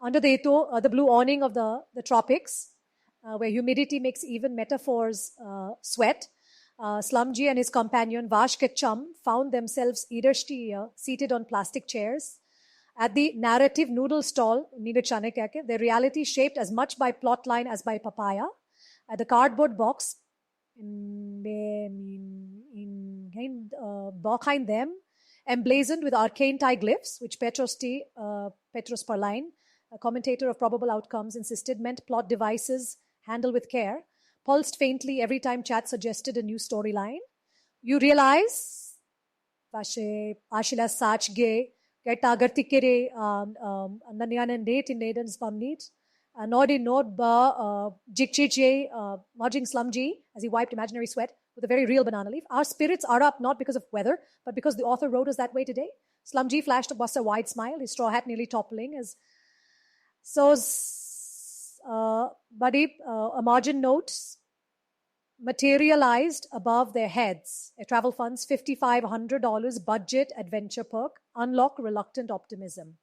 Under the blue awning of the tropics, where humidity makes even metaphors sweat, Slumji and his companion Vash Ketchum found themselves seated on plastic chairs at the narrative noodle stall, their reality shaped as much by plotline as by papaya. At the cardboard box behind them, emblazoned with arcane Thai glyphs, which Petros Parline, a commentator of probable outcomes, insisted meant plot devices handled with care, pulsed faintly every time chat suggested a new storyline. You realize, Vashe Ashila Sachge, Gertagartikere, Nanyan date in Naden's Bamnit, Nodi Nod Ba, Jikchiche, Marging Slumji, as he wiped imaginary sweat with a very real banana leaf. Our spirits are up not because of weather, but because the author wrote us that way today. Slumji flashed across a wide smile, his straw hat nearly toppling as Buddy, a margin note materialized above their heads. A travel fund's $5,500 budget adventure perk. Unlock reluctant optimism.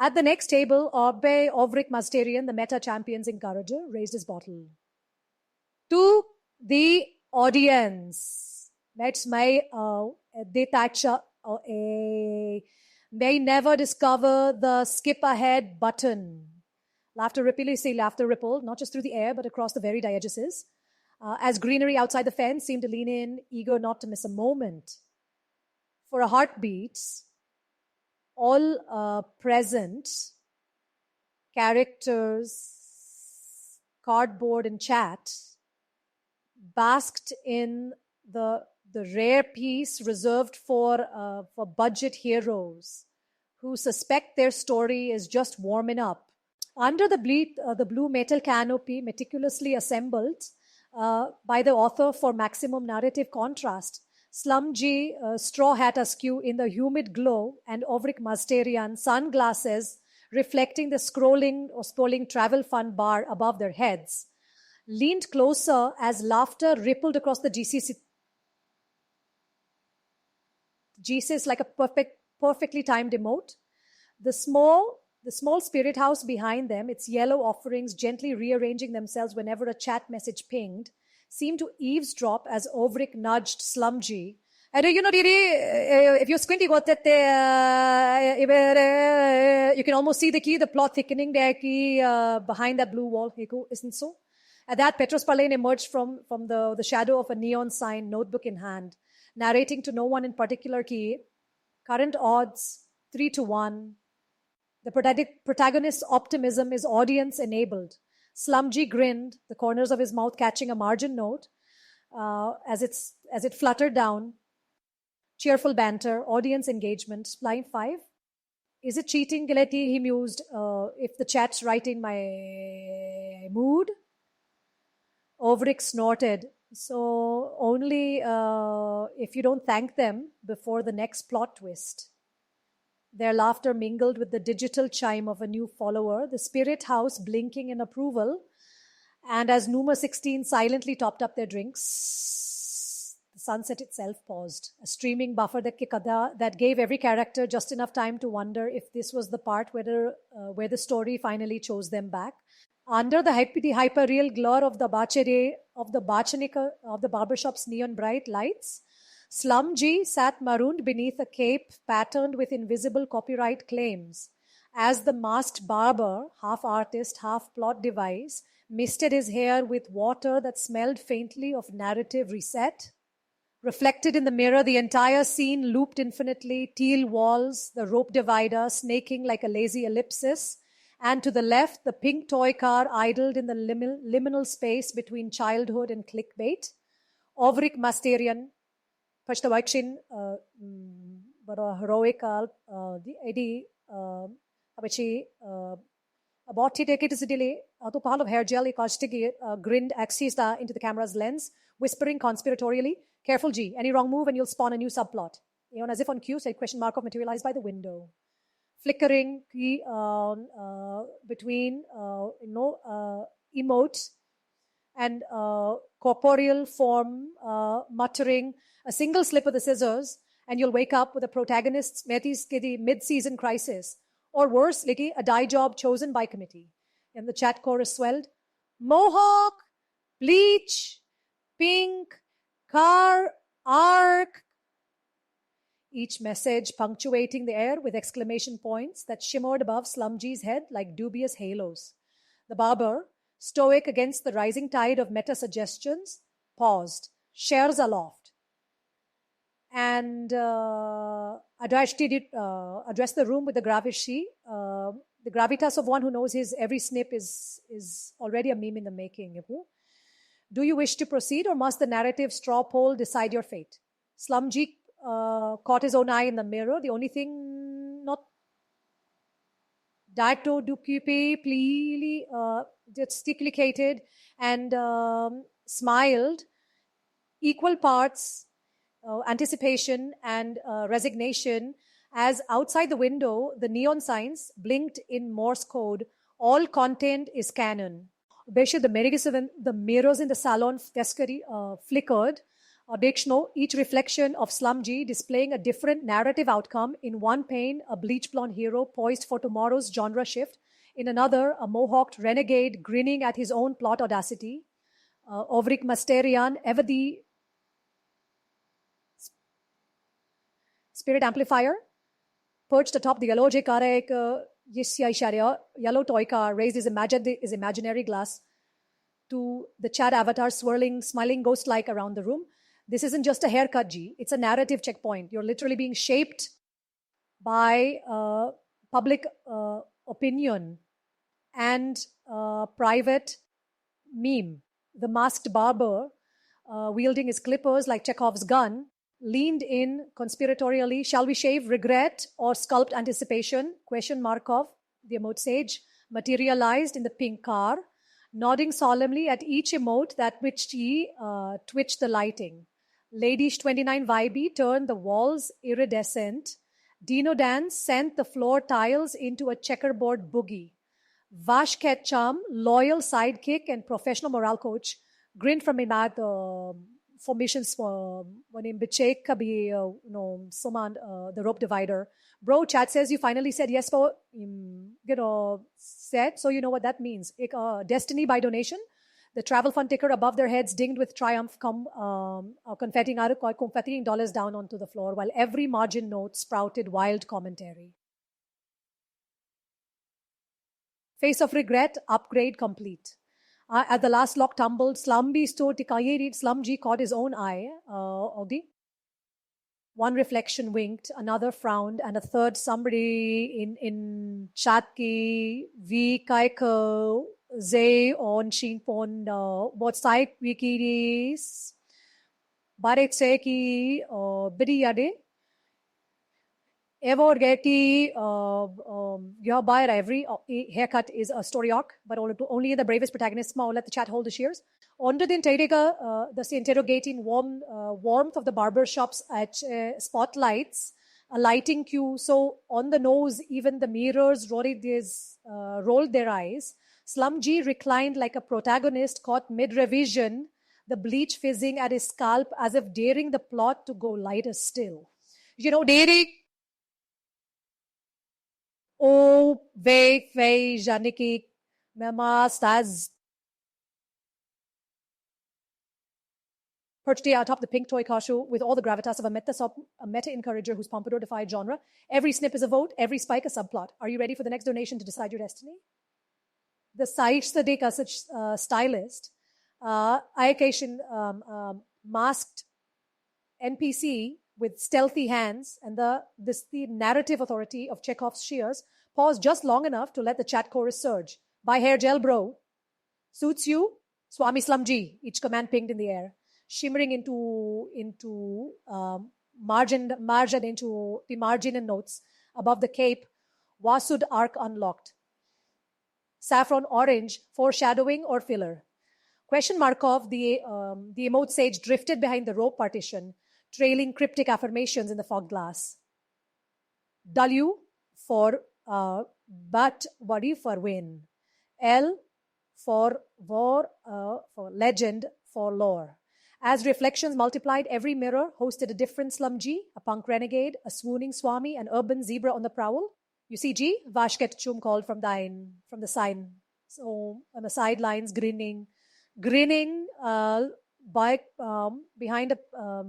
At the next table, Ovrik Masterian, the meta champion's encourager, raised his bottle. To the audience, may never discover the skip ahead button. Laughter rippled, not just through the air, but across the very diegesis. As greenery outside the fence seemed to lean in, eager not to miss a moment. For a heartbeat, all present characters, cardboard and chat, basked in the rare peace reserved for budget heroes who suspect their story is just warming up. Under the blue metal canopy, meticulously assembled by the author for maximum narrative contrast, Slumji, straw hat askew in the humid glow, and Ovrik Masterian, sunglasses reflecting the scrolling travel fund bar above their heads, leaned closer as laughter rippled across the Jesus like a perfectly timed emote. The small spirit house behind them, its yellow offerings gently rearranging themselves whenever a chat message pinged, seemed to eavesdrop as Ovrik nudged Slumji. If you squint, you can almost see the plot thickening there behind that blue wall, isn't so? At that, Petros Parline emerged from the shadow of a neon sign, notebook in hand, narrating to no one in particular current odds, 3-1. The protagonist's optimism is audience-enabled. Slumji grinned, the corners of his mouth catching a margin note as it fluttered down. Cheerful banter, audience engagement. Line 5. Is it cheating, Gileti? He mused. If the chat's writing my mood? Ovrik snorted. So only if you don't thank them before the next plot twist. Their laughter mingled with the digital chime of a new follower, the spirit house blinking in approval, and as Numa 16 silently topped up their drinks, the sunset itself paused, a streaming buffer that gave every character just enough time to wonder if this was the part where the story finally chose them back. Under the hyper-real glare of the barbershop's neon bright lights, Slumji sat marooned beneath a cape patterned with invisible copyright claims as the masked barber, half artist, half plot device, misted his hair with water that smelled faintly of narrative reset. Reflected in the mirror, the entire scene looped infinitely, teal walls, the rope divider snaking like a lazy ellipsis, and to the left, the pink toy car idled in the liminal space between childhood and clickbait. Ovrik Masterian, Pachtawaichin, but a heroic the Eddie Abachi about Tidekitisidili, to pile of hair gel, grinned axista into the camera's lens, whispering conspiratorially, careful G, any wrong move and you'll spawn a new subplot. As if on cue, said question mark of materialized by the window. Flickering between emotes and corporeal form, muttering a single slip of the scissors, and you'll wake up with the protagonist's mid-season crisis. Or worse, like a dye job chosen by committee. And the chat chorus swelled. Mohawk, bleach, pink, car, arc. Each message punctuating the air with exclamation points that shimmered above Slumgee's head like dubious halos. The barber, stoic against the rising tide of meta-suggestions, paused, shares aloft, and addressed the room with the the gravitas of one who knows his every snip is already a meme in the making. Do you wish to proceed, or must the narrative straw poll decide your fate? Slumgee caught his own eye in the mirror. The only thing not dato dupupe pleely gesticulated and smiled, equal parts anticipation and resignation, as outside the window the neon signs blinked in Morse code. All content is canon. The mirrors in the salon flickered. Each reflection of Slumgee displaying a different narrative outcome. In one pane, a bleach blonde hero poised for tomorrow's genre shift. In another, a mohawked renegade grinning at his own plot audacity. Ovrik Masterian, ever the spirit amplifier, perched atop the yellow yellow toy car, raised his imaginary glass to the chat avatar swirling, smiling ghost-like around the room. This isn't just a haircut, G. It's a narrative checkpoint. You're literally being shaped by public opinion and private meme. The masked barber, wielding his clippers like Chekhov's gun, leaned in conspiratorially. Shall we shave regret or sculpt anticipation? Question Markov, the emote sage, materialized in the pink car, nodding solemnly at each emote that twitched the lighting. Ladies 29 Vibe turned the walls iridescent. Dino Dance sent the floor tiles into a checkerboard boogie. Vash Ketchum, loyal sidekick and professional morale coach, grinned from him at the formations when in Bichek Kabi, Soman, the rope divider. Bro, chat says you finally said yes for, said, so you know what that means. Destiny by donation. The travel fund ticker above their heads dinged with triumph, confettiing dollars down onto the floor, while every margin note sprouted wild commentary. Face of regret, upgrade complete. At the last lock tumbled, Slumgee caught his own eye. One reflection winked, another frowned, and a third somebody in Chatki, V Kaiko, Zay on Shinpon, what site wikidis, Baretseki, Bidiyade, Ever Getty, your buyer every haircut is a story arc, but only the bravest protagonists let the chat hold the shears. Under the interrogating warmth of the barber shops at spotlights, a lighting cue. So on the nose, even the mirrors rolled their eyes. Slumgee reclined like a protagonist caught mid-revision, the bleach fizzing at his scalp as if daring the plot to go lighter still. Daring. Oh, Vei, Janiki, Mema, Staz. Perched atop the pink toy car shoe with all the gravitas of a meta-encourager whose pompadour defied genre. Every snip is a vote, every spike a subplot. Are you ready for the next donation to decide your destiny? The Saish Sadiq stylist, Ayakation masked NPC with stealthy hands and the narrative authority of Chekhov's shears, paused just long enough to let the chat chorus surge. Buy hair gel, bro. Suits you? Swami Slumgee. Each command pinged in the air, shimmering into margin into the margin and notes above the cape. Wasud arc unlocked. Saffron orange, foreshadowing or filler. Question Markov, the emote sage drifted behind the rope partition, trailing cryptic affirmations in the fog glass. W for but worry for win. L for war, for legend, for lore. As reflections multiplied, every mirror hosted a different Slumgee, a punk renegade, a swooning Swami, an urban zebra on the prowl. You see G, Vashket Chum called from the sign. So on the sidelines, grinning, behind a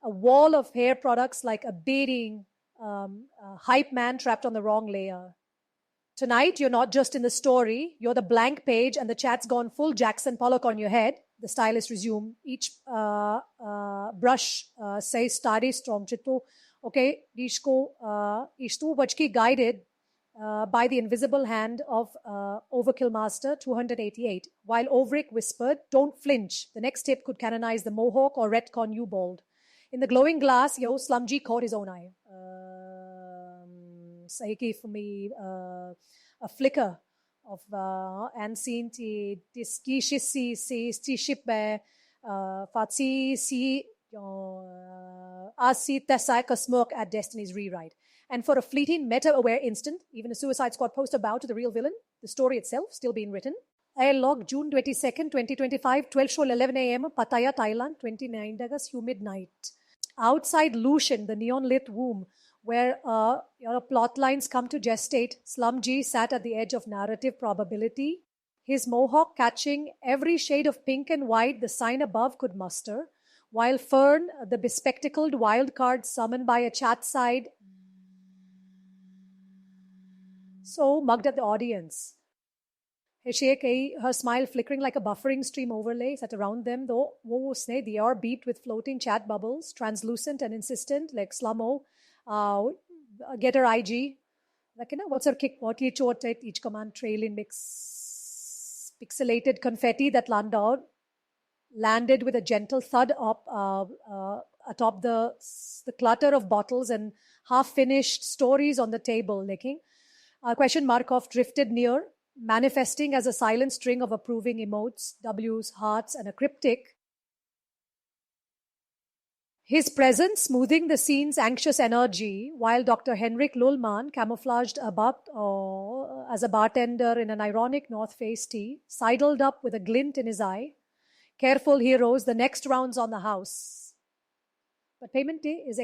wall of hair products like a baiting hype man trapped on the wrong layer. Tonight, you're not just in the story, you're the blank page and the chat's gone full Jackson Pollock on your head. The stylist resumed. Each brush says study strong. Chitto, okay, Ishko Vachki guided by the invisible hand of Overkill Master 288. While Overick whispered, don't flinch. The next tip could canonize the Mohawk or retcon you bold. In the glowing glass, Yo Slumji caught his own eye. Saiki for me a flicker of unseen diskishisi si shipbe fatsi si asi tesaka smoke at Destiny's rewrite. And for a fleeting meta-aware instant, even a Suicide Squad poster bowed to the real villain, the story itself still being written. I log June 22nd, 2025, 12:11 a.m. Pattaya, Thailand, 29 days humid night. Outside Lucian, the neon-lit womb, where plot lines come to gestate, Slum G sat at the edge of narrative probability, his mohawk catching every shade of pink and white the sign above could muster, while Fern, the bespectacled wild card summoned by a chat side, so mugged at the audience. Her smile flickering like a buffering stream overlay sat around them, though the air beat with floating chat bubbles, translucent and insistent, like Slummo. Get her IG. Like, what's her kick? What each command trail in mix pixelated confetti that landed with a gentle thud up atop the clutter of bottles and half-finished stories on the table. Question mark off drifted near, manifesting as a silent string of approving emotes, W's, hearts, and a cryptic. His presence smoothing the scene's anxious energy, while Dr. Henrik Lullman, camouflaged as a bartender in an ironic North Face tee, sidled up with a glint in his eye. Careful heroes, the next round's on the house. But payment day is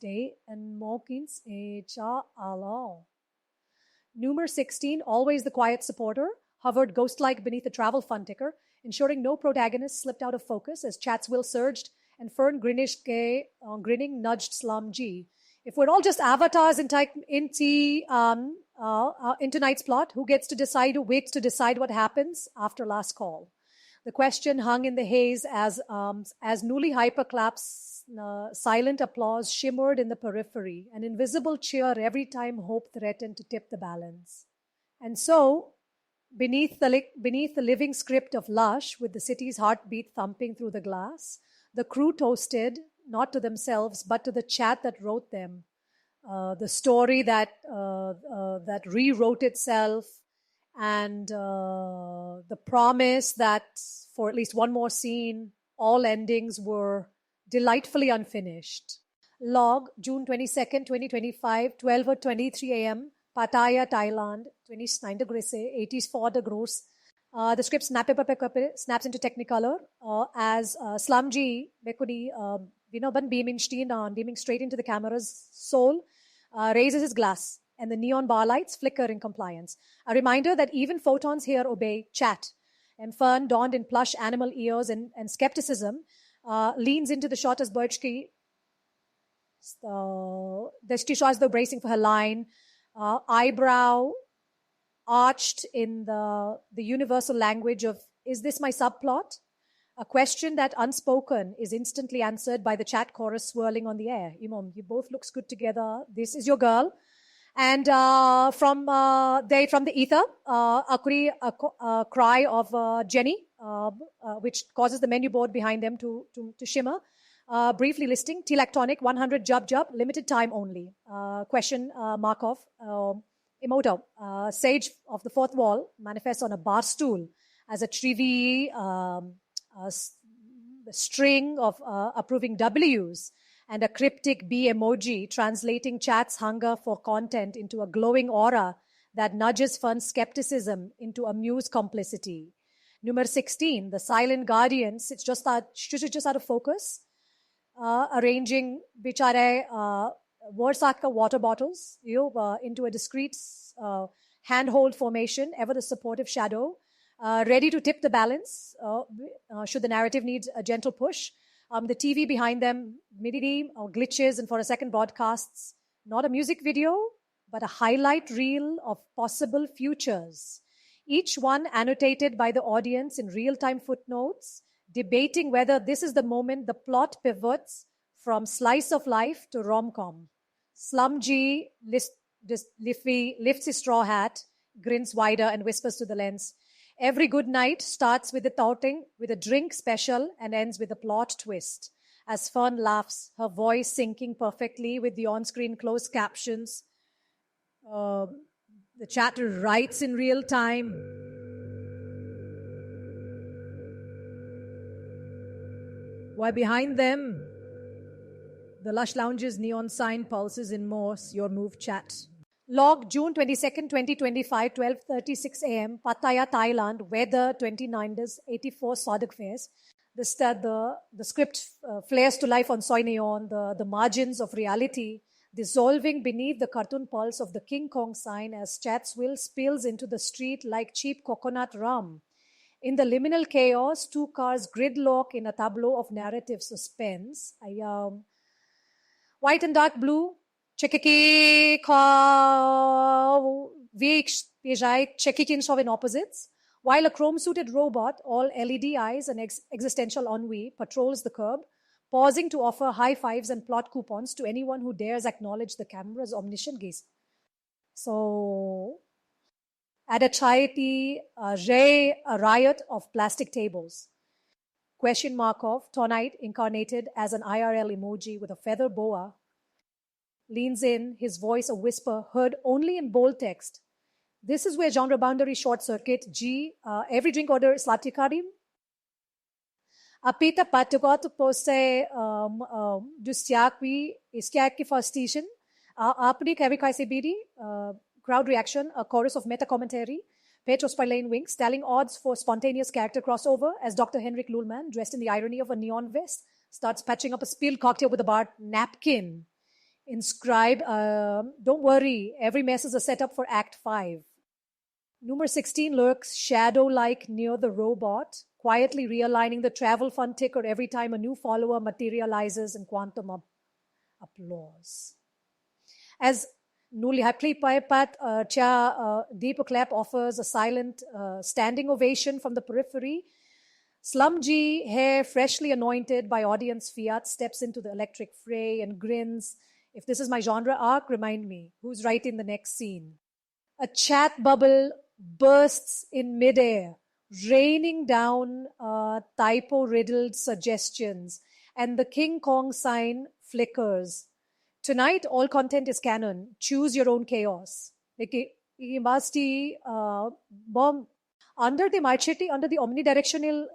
day and Mokins along. Numer 16, always the quiet supporter, hovered ghost-like beneath the travel fund ticker, ensuring no protagonist slipped out of focus as chat's will surged and Fern grinning nudged Slum G. If we're all just avatars into tonight's plot, who waits to decide what happens after last call? The question hung in the haze as newly hyperclaps silent applause shimmered in the periphery, an invisible cheer every time hope threatened to tip the balance. And so, beneath the living script of Lush, with the city's heartbeat thumping through the glass, the crew toasted, not to themselves, but to the chat that wrote them, the story that rewrote itself, and the promise that for at least one more scene, all endings were delightfully unfinished. Log, June 22nd, 2025, 12:23 a.m., Pattaya, Thailand, 29 degrees, 84 degrees. The script snaps into Technicolor as Slum G, beaming straight into the camera's soul, raises his glass, and the neon bar lights flicker in compliance. A reminder that even photons here obey chat. And Fern, donned in plush animal ears and skepticism, leans into the shot as Birchke. She shows the bracing for her line, eyebrow arched in the universal language of, is this my subplot? A question that, unspoken, is instantly answered by the chat chorus swirling on the air. Imom, you both looks good together. This is your girl. And from the ether, a cry of Jenny, which causes the menu board behind them to shimmer. Briefly listing, Telactonic, 100 jub, limited time only. Question Markov, Emoto, Sage of the Fourth Wall, manifests on a bar stool as a trivi string of approving W's and a cryptic B emoji translating chat's hunger for content into a glowing aura that nudges fun skepticism into amused complicity. Number 16, the silent guardians, she's just out of focus, arranging bichare Warsatka water bottles, into a discreet handhold formation, ever the supportive shadow, ready to tip the balance should the narrative need a gentle push. The TV behind them, MIDI glitches, and for a second broadcasts not a music video, but a highlight reel of possible futures. Each one annotated by the audience in real-time footnotes, debating whether this is the moment the plot pivots from slice of life to rom-com. Slumji lifts his straw hat, grins wider, and whispers to the lens. Every good night starts with a touting, with a drink special, and ends with a plot twist. As Fern laughs, her voice syncing perfectly with the on-screen closed captions. The chatter writes in real time. While behind them, the Lush Lounge's neon sign pulses in Morse, your move chat. Log June 22nd, 2025, 12:36 a.m. Pattaya, Thailand. Weather 29 days, 84 Sadak Fairs. The script flares to life on soy neon, the margins of reality dissolving beneath the cartoon pulse of the King Kong sign as Chatsville spills into the street like cheap coconut rum. In the liminal chaos, two cars gridlock in a tableau of narrative suspense. White and dark blue, chekiki in opposites, while a chrome-suited robot, all LED eyes and existential ennui, patrols the curb, pausing to offer high fives and plot coupons to anyone who dares acknowledge the camera's omniscient gaze. So, at a chai tea, a riot of plastic tables. Question mark of Tonite incarnated as an IRL emoji with a feather boa leans in, his voice a whisper heard only in bold text. This is where genre boundary short circuit. Every drink order Slatikari. Apita patugat pose dustyakwi iskiaki for station. Apni kavi kaise bidi. Crowd reaction, a chorus of meta commentary. Petros Parlane winks, telling odds for spontaneous character crossover as Dr. Henrik Lullman, dressed in the irony of a neon vest, starts patching up a spilled cocktail with a bar napkin. Inscribe, don't worry, every mess is a setup for Act 5. Number 16 lurks shadow-like near the robot, quietly realigning the travel fund ticker every time a new follower materializes in quantum applause. As Nuli Hapli Paipat Deepak Clap offers a silent standing ovation from the periphery. Slumji, hair freshly anointed by audience fiat, steps into the electric fray and grins. If this is my genre arc, remind me, who's writing the next scene? A chat bubble bursts in midair, raining down typo-riddled suggestions, and the King Kong sign flickers. Tonight, all content is canon. Choose your own chaos. Under the omnidirectional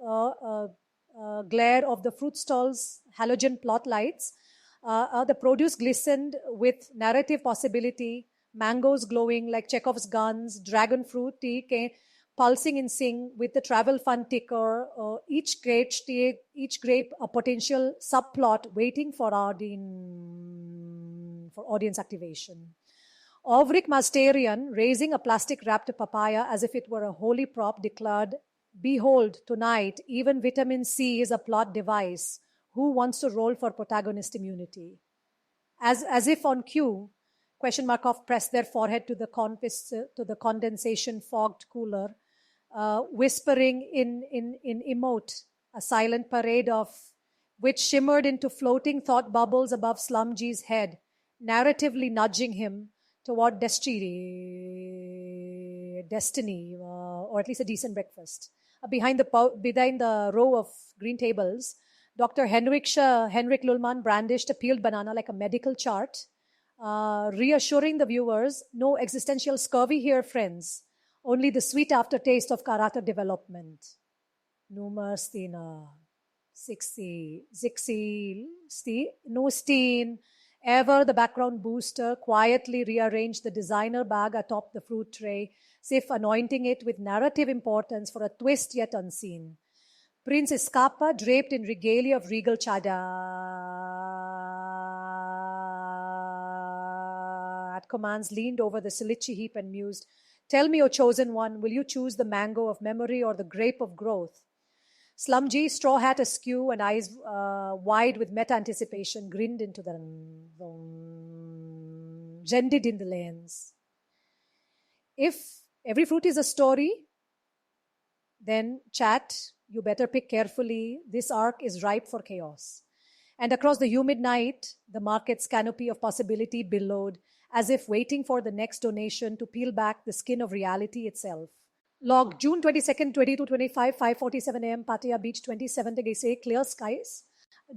glare of the fruit stalls' halogen plot lights, the produce glistened with narrative possibility, mangoes glowing like Chekhov's guns, dragon fruit tea pulsing in sync with the travel fund ticker, each grape a potential subplot waiting for audience activation. Ovrik Masterian, raising a plastic-wrapped papaya as if it were a holy prop, declared, "Behold, tonight, even vitamin C is a plot device. Who wants to roll for protagonist immunity?" As if on cue, question mark off pressed their forehead to the condensation-fogged cooler, whispering in emote, a silent parade of which shimmered into floating thought bubbles above Slumji's head, narratively nudging him toward destiny, or at least a decent breakfast. Behind the row of green tables, Dr. Henrik Lullman brandished a peeled banana like a medical chart, reassuring the viewers, no existential scurvy here, friends. Only the sweet aftertaste of character development. Nummer Stina. Zixi, Nostine. Ever the background booster quietly rearranged the designer bag atop the fruit tray, as if anointing it with narrative importance for a twist yet unseen. Prince Escapa, draped in regalia of regal chada, commands, leaned over the silichi heap and mused, "Tell me, O chosen one, will you choose the mango of memory or the grape of growth?" Slumji, straw hat askew and eyes wide with meta-anticipation, grinned into the rendered in the lens. If every fruit is a story, then chat, you better pick carefully. This arc is ripe for chaos. And across the humid night, the market's canopy of possibility billowed, as if waiting for the next donation to peel back the skin of reality itself. Log June 22nd, 2225, 5:47 a.m. Pattaya Beach, 27 degrees A, clear skies.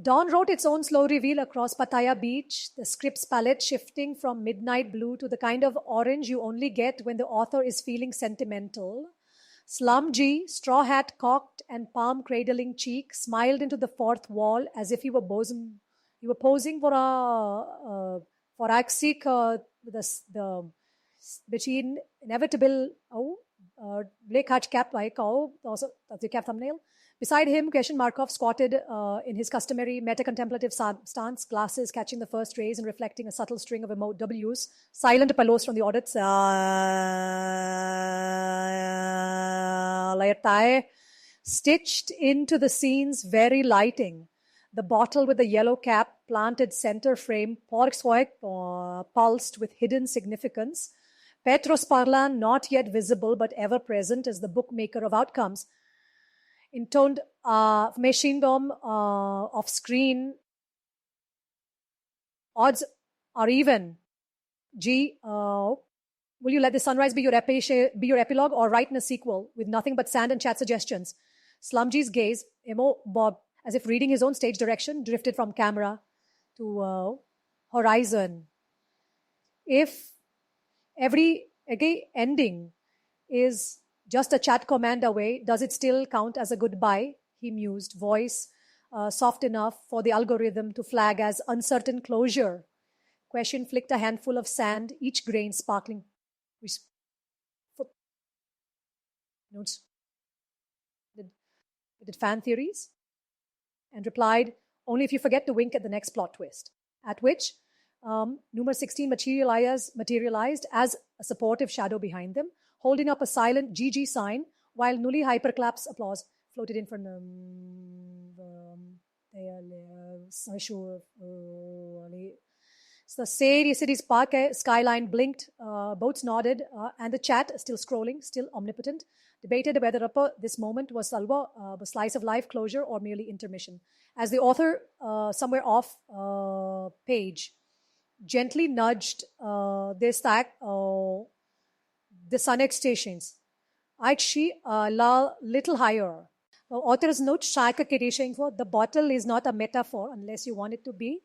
Dawn wrote its own slow reveal across Pattaya Beach, the script's palette shifting from midnight blue to the kind of orange you only get when the author is feeling sentimental. Slumji, straw hat cocked and palm cradling cheek, smiled into the fourth wall as if he were posing for Axic, the between inevitable Blake Hatch cap by also that's the cap thumbnail. Beside him, Question Markov squatted in his customary meta-contemplative stance, glasses catching the first rays and reflecting a subtle string of emote W's, silent apollos from the audits. Stitched into the scene's very lighting. The bottle with the yellow cap planted center frame, pulsed with hidden significance. Petros Parlan, not yet visible but ever present as the bookmaker of outcomes. Intoned machine-dom off screen. Odds are even. G, will you let the sunrise be your epilogue or write in a sequel with nothing but sand and chat suggestions? Slumji's gaze, emo Bob, as if reading his own stage direction, drifted from camera to horizon. If every ending is just a chat command away, does it still count as a goodbye? He mused, voice soft enough for the algorithm to flag as uncertain closure. Question flicked a handful of sand, each grain sparkling. Notes. Did fan theories? And replied, only if you forget to wink at the next plot twist. At which Numer 16 materialized as a supportive shadow behind them, holding up a silent GG sign, while Nully hyperclaps applause floated in from the Seri city's park skyline blinked, boats nodded, and the chat, still scrolling, still omnipotent, debated whether this moment was salva, a slice of life closure, or merely intermission. As the author, somewhere off page, gently nudged the Sunnet stations. She little higher. Author's note, the bottle is not a metaphor unless you want it to be.